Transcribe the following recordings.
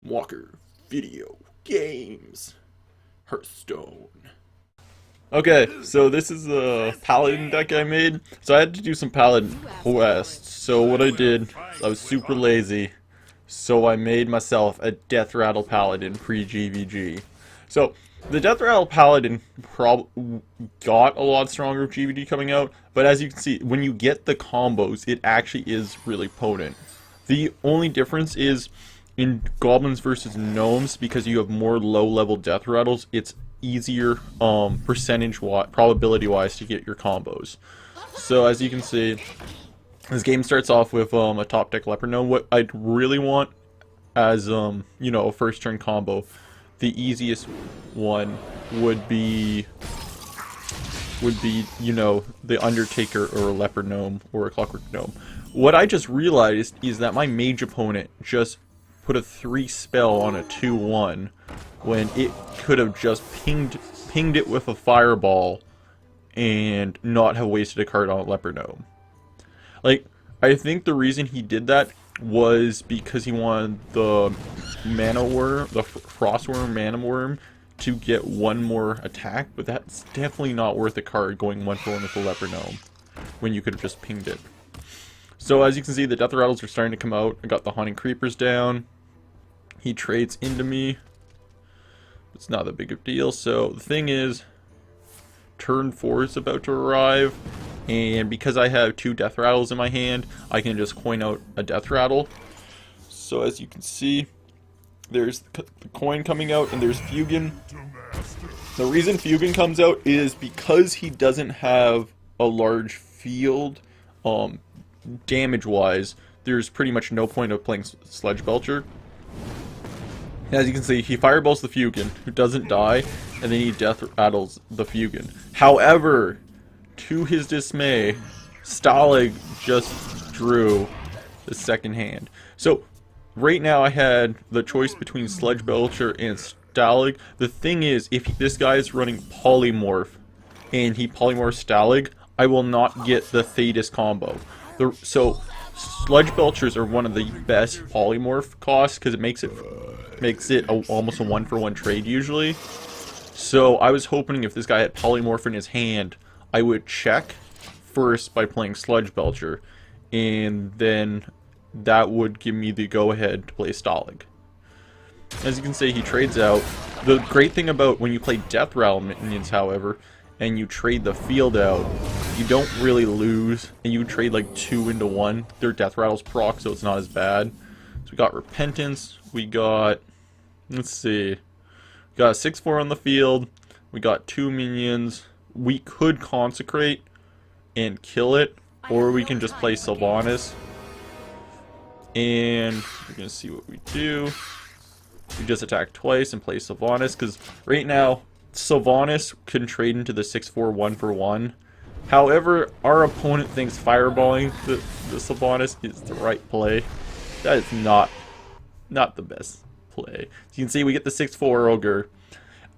Walker Video Games Hearthstone. Okay, so this is a Paladin deck I made. So I had to do some Paladin quests. So what I did, I was super lazy. So I made myself a Deathrattle Paladin pre-GVG. So the Deathrattle Paladin got a lot stronger with GVG coming out, but as you can see, when you get the combos, it actually is really potent. The only difference is in goblins versus gnomes, because you have more low-level Deathrattles, it's easier probability-wise to get your combos. So as you can see, this game starts off with a top deck leopard gnome. What I'd really want as you know, a first turn combo, the easiest one would be you know, the Undertaker or a leopard gnome or a clockwork gnome. What I just realized is that my mage opponent just put a 3 spell on a 2/1 when it could have just pinged it with a fireball and not have wasted a card on a leopard gnome. Like, I think the reason he did that was because he wanted the mana worm, the frostworm mana worm, to get one more attack, but that's definitely not worth a card going 1-for-1 with a leopard gnome when you could have just pinged it. So as you can see, the Deathrattles are starting to come out. I got the Haunting Creepers down. He trades into me. It's not that big of a deal. So the thing is, turn 4 is about to arrive, and because I have 2 Deathrattles in my hand, I can just coin out a Deathrattle. So as you can see, there's the coin coming out, and there's Fugin. The reason Fugin comes out is because he doesn't have a large field, damage-wise. There's pretty much no point of playing Sledge Belcher. As you can see, he fireballs the Fugin, who doesn't die, and then he Deathrattles the Fugin. However, to his dismay, Stalag just drew the second hand. So, right now I had the choice between Sledge Belcher and Stalag. The thing is, if this guy is running Polymorph, and he polymorphs Stalag, I will not get the Thetis combo. So, Sledge Belchers are one of the best polymorph costs, because it makes it almost a 1-for-1 trade usually. So I was hoping if this guy had polymorph in his hand, I would check first by playing Sludge Belcher, and then that would give me the go-ahead to play Stalag. As you can see, he trades out. The great thing about when you play Deathrattle minions, however, and you trade the field out, you don't really lose, and you trade like 2 into 1. Their Deathrattles proc, so it's not as bad. So we got Repentance, we got, let's see, we got a 6/4 on the field, we got 2 minions. We could Consecrate and kill it, or we can just play Sylvanas. And we're gonna see what we do. We just attack twice and play Sylvanas, because right now Sylvanas can trade into the 6/4 1-for-1. However, our opponent thinks fireballing the Sylvanas is the right play. That is not the best play. As you can see, we get the 6/4 Ogre.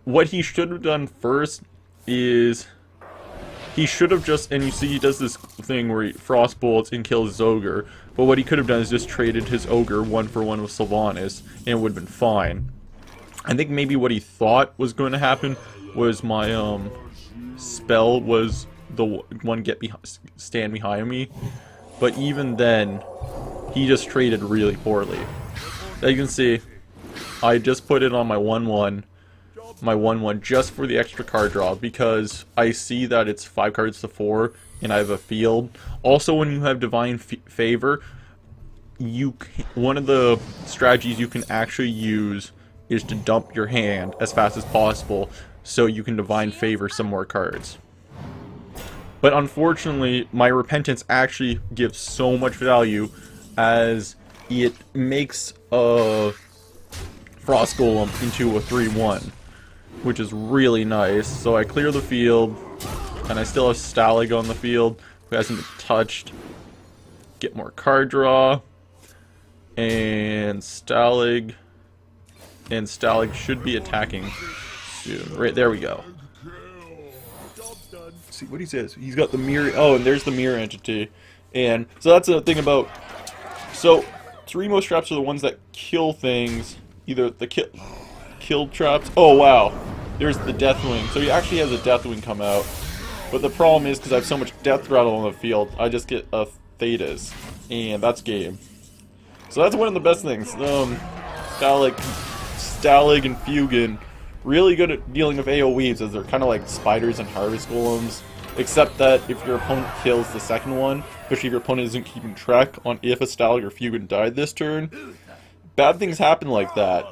What he should have done first is he should have just, and you see he does this thing where he frost bolts and kills his Ogre, but what he could have done is just traded his Ogre 1-for-1 with Sylvanas, and it would have been fine. I think maybe what he thought was going to happen was my spell was the one stand behind me, but even then he just traded really poorly. As you can see, I just put it on my 1/1 just for the extra card draw, because I see that it's 5 cards to 4 and I have a field. Also, when you have Divine Favor, one of the strategies you can actually use is to dump your hand as fast as possible so you can Divine Favor some more cards. But unfortunately, my Repentance actually gives so much value, as it makes a Frost Golem into a 3/1, which is really nice. So I clear the field, and I still have Stalag on the field, who hasn't been touched. Get more card draw, and Stalag should be attacking soon. Right, there we go. Let's see what he says. He's got the mirror. Oh, and there's the mirror entity. And so that's the thing about. So 3 most traps are the ones that kill things, either the kill traps. Oh wow, there's the Deathwing. So he actually has a Deathwing come out. But the problem is, because I have so much Deathrattle on the field, I just get a Thetis, and that's game. So that's one of the best things. Stalag and Fugan, really good at dealing with AoEs, as they're kind of like spiders and harvest golems. Except that if your opponent kills the second one, especially if your opponent isn't keeping track on if a Stalag or Fugan died this turn, bad things happen like that.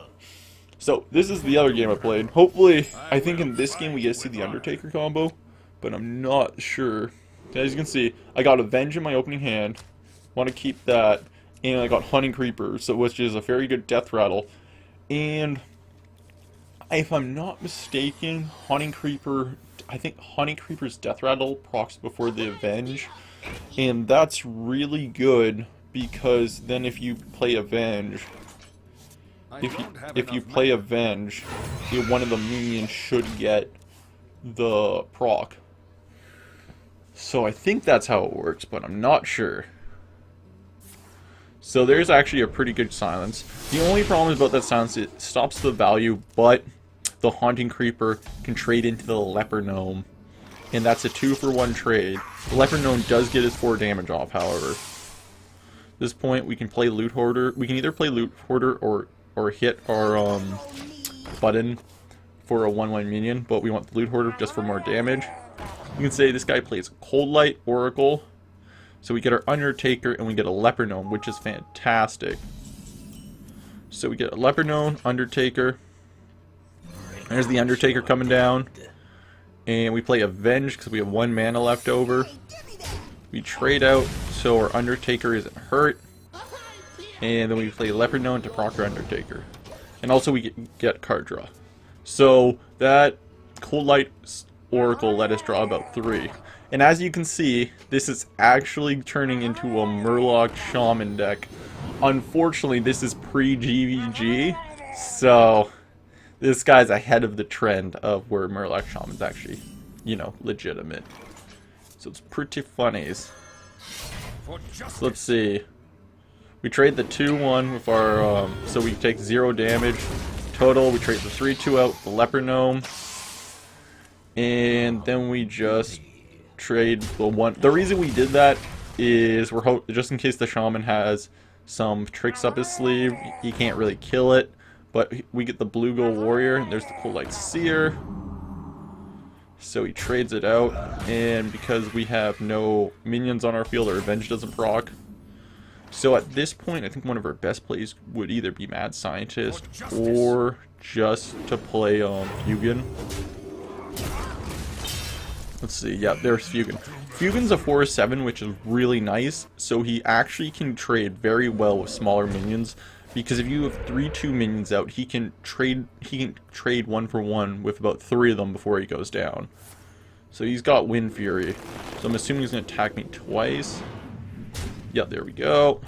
So this is the other game I played. Hopefully, I think in this game we get to see the Undertaker combo, but I'm not sure. As you can see, I got Avenge in my opening hand. Want to keep that, and I got Hunting Creeper, so which is a very good Deathrattle. And if I'm not mistaken, Hunting Creeper, I think Hunting Creeper's Deathrattle procs before the Avenge, and that's really good because then if you play Avenge, if you play Avenge, one of the minions should get the proc. So I think that's how it works, but I'm not sure. So there's actually a pretty good silence. The only problem about that silence, it stops the value, but the Haunting Creeper can trade into the Leper Gnome. And that's a 2-for-1 trade. The Leper Gnome does get his 4 damage off, however. At this point, we can play Loot Hoarder. We can either play Loot Hoarder or hit our button for a 1-1 minion, but we want the Loot Hoarder just for more damage. You can say this guy plays Cold Light Oracle. So we get our Undertaker and we get a Leper Gnome, which is fantastic. So we get a Leper Gnome, Undertaker. There's the Undertaker coming down. And we play Avenge because we have 1 mana left over. We trade out so our Undertaker isn't hurt. And then we play Leper Gnome to proc our Undertaker. And also we get card draw. So that Cold Light Oracle let us draw about 3. And as you can see, this is actually turning into a Murloc Shaman deck. Unfortunately, this is pre-GVG, so this guy's ahead of the trend of where Murloc Shaman's actually, you know, legitimate. So it's pretty funnies. So let's see. We trade the 2-1 with our, so we take 0 damage total. We trade the 3-2 out with the Leper Gnome. And then we just trade the 1. The reason we did that is we're just in case the Shaman has some tricks up his sleeve. He can't really kill it, but we get the Blue Gold Warrior, and there's the Cold Light Seer. So he trades it out, and because we have no minions on our field, our Revenge doesn't proc. So at this point, I think one of our best plays would either be Mad Scientist or just to play Fugan. Let's see, yeah, there's Fugan. Fugan's a 4/7, which is really nice, so he actually can trade very well with smaller minions, because if you have 3/2 minions out, he can trade 1-for-1 with about 3 of them before he goes down. So he's got Wind Fury. So I'm assuming he's going to attack me twice. Yeah, there we go.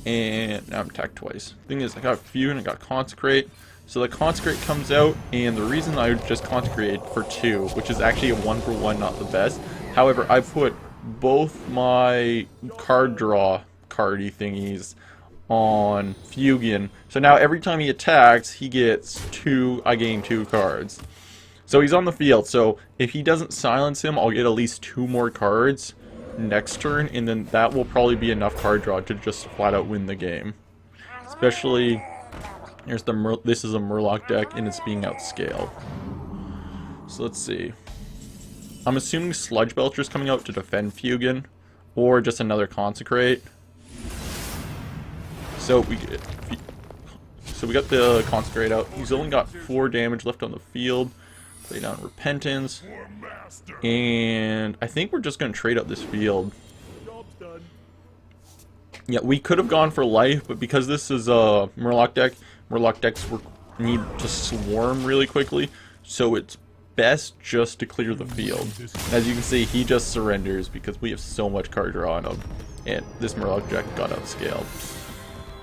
And now I'm attacked twice. Thing is, I got Fugan, I got Consecrate. So the Consecrate comes out, and the reason I just Consecrate for 2, which is actually a 1-for-1, not the best. However, I put both my card draw cardy thingies on Fugan. So now every time he attacks, he gets 2, I gain 2 cards. So he's on the field, so if he doesn't silence him, I'll get at least 2 more cards next turn, and then that will probably be enough card draw to just flat out win the game. Especially... this is a Murloc deck, and it's being outscaled. So let's see. I'm assuming Sludge Belcher's coming out to defend Fugan, or just another Consecrate. So we got the Consecrate out. He's only got 4 damage left on the field. Play down Repentance, and I think we're just going to trade out this field. Yeah, we could have gone for life, but because this is a Murloc deck, Murloc decks need to swarm really quickly, so it's best just to clear the field. As you can see, he just surrenders because we have so much card draw on him, and this Murloc deck got outscaled.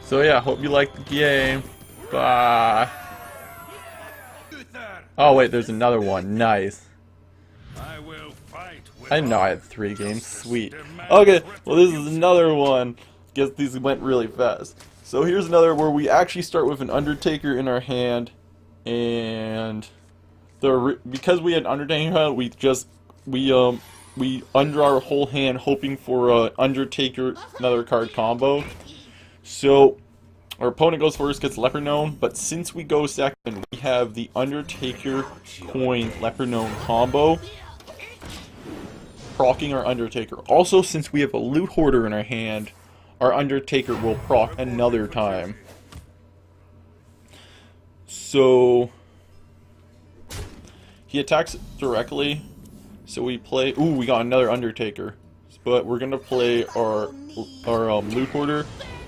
So yeah, hope you liked the game. Bye. Oh wait, there's another one. Nice. I didn't know I had 3 games. Sweet. Okay, well this is another one. Guess these went really fast. So here's another where we actually start with an Undertaker in our hand, and because we had Undertaker, we undraw our whole hand hoping for a Undertaker another card combo. So our opponent goes first, gets Leper Gnome, but since we go second, we have the Undertaker coin Leper Gnome combo, procking our Undertaker. Also, since we have a Loot Hoarder in our hand, our Undertaker will proc another time. So he attacks directly. So we play. Ooh, we got another Undertaker. But we're gonna play our Loot Hoarder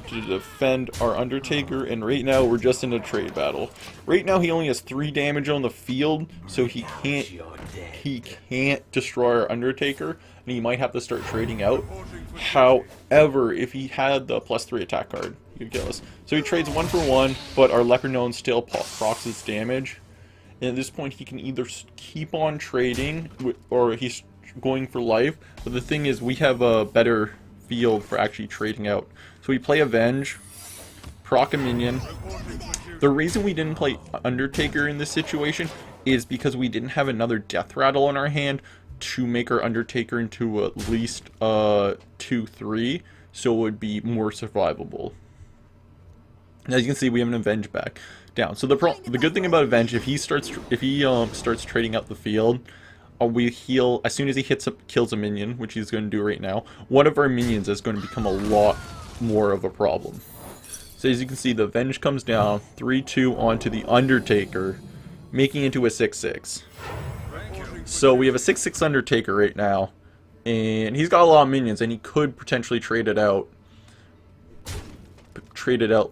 to defend our Undertaker, and right now we're just in a trade battle. Right now he only has 3 damage on the field, so he can't destroy our Undertaker, and he might have to start trading out. However, if he had the +3 attack card, he could kill us. So he trades 1 for 1, but our Leper Gnome still procs his damage. And at this point he can either keep on trading, or he's going for life, but the thing is we have a better field for actually trading out. So we play Avenge, proc a minion. The reason we didn't play Undertaker in this situation is because we didn't have another Deathrattle in our hand to make our Undertaker into at least 2-3, so it would be more survivable. As you can see, we have an Avenge back down. So the good thing about Avenge, if he starts trading out the field, we heal as soon as he kills a minion, which he's going to do right now. One of our minions is going to become a lot more of a problem. So as you can see, the Avenge comes down 3-2 onto the Undertaker, making it into a 6-6. So we have a 6-6 Undertaker right now, and he's got a lot of minions, and he could potentially trade it out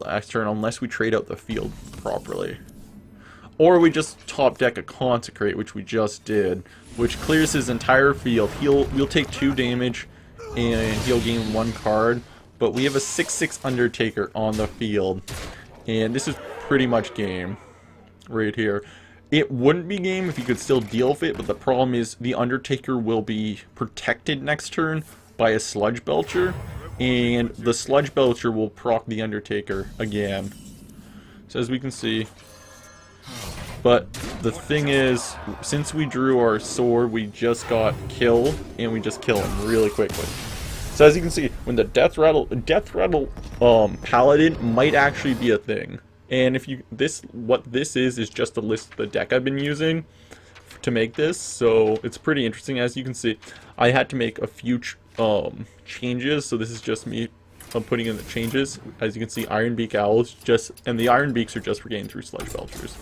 last turn, unless we trade out the field properly. Or we just top deck a Consecrate, which we just did, which clears his entire field. We'll take 2 damage, and he'll gain 1 card. But we have a 6-6 Undertaker on the field, and this is pretty much game right here. It wouldn't be game if you could still deal with it, but the problem is the Undertaker will be protected next turn by a Sludge Belcher, and the Sludge Belcher will proc the Undertaker again. So as we can see, but the thing is, since we drew our sword, we just got killed, and we just kill him really quickly. So as you can see, when the Deathrattle Paladin might actually be a thing. And if what this is just a list of the deck I've been using to make this, so it's pretty interesting. As you can see, I had to make a few changes, so this is just me putting in the changes. As you can see, Iron Beak Owls and the Iron Beaks are just for getting through Sludge Belchers.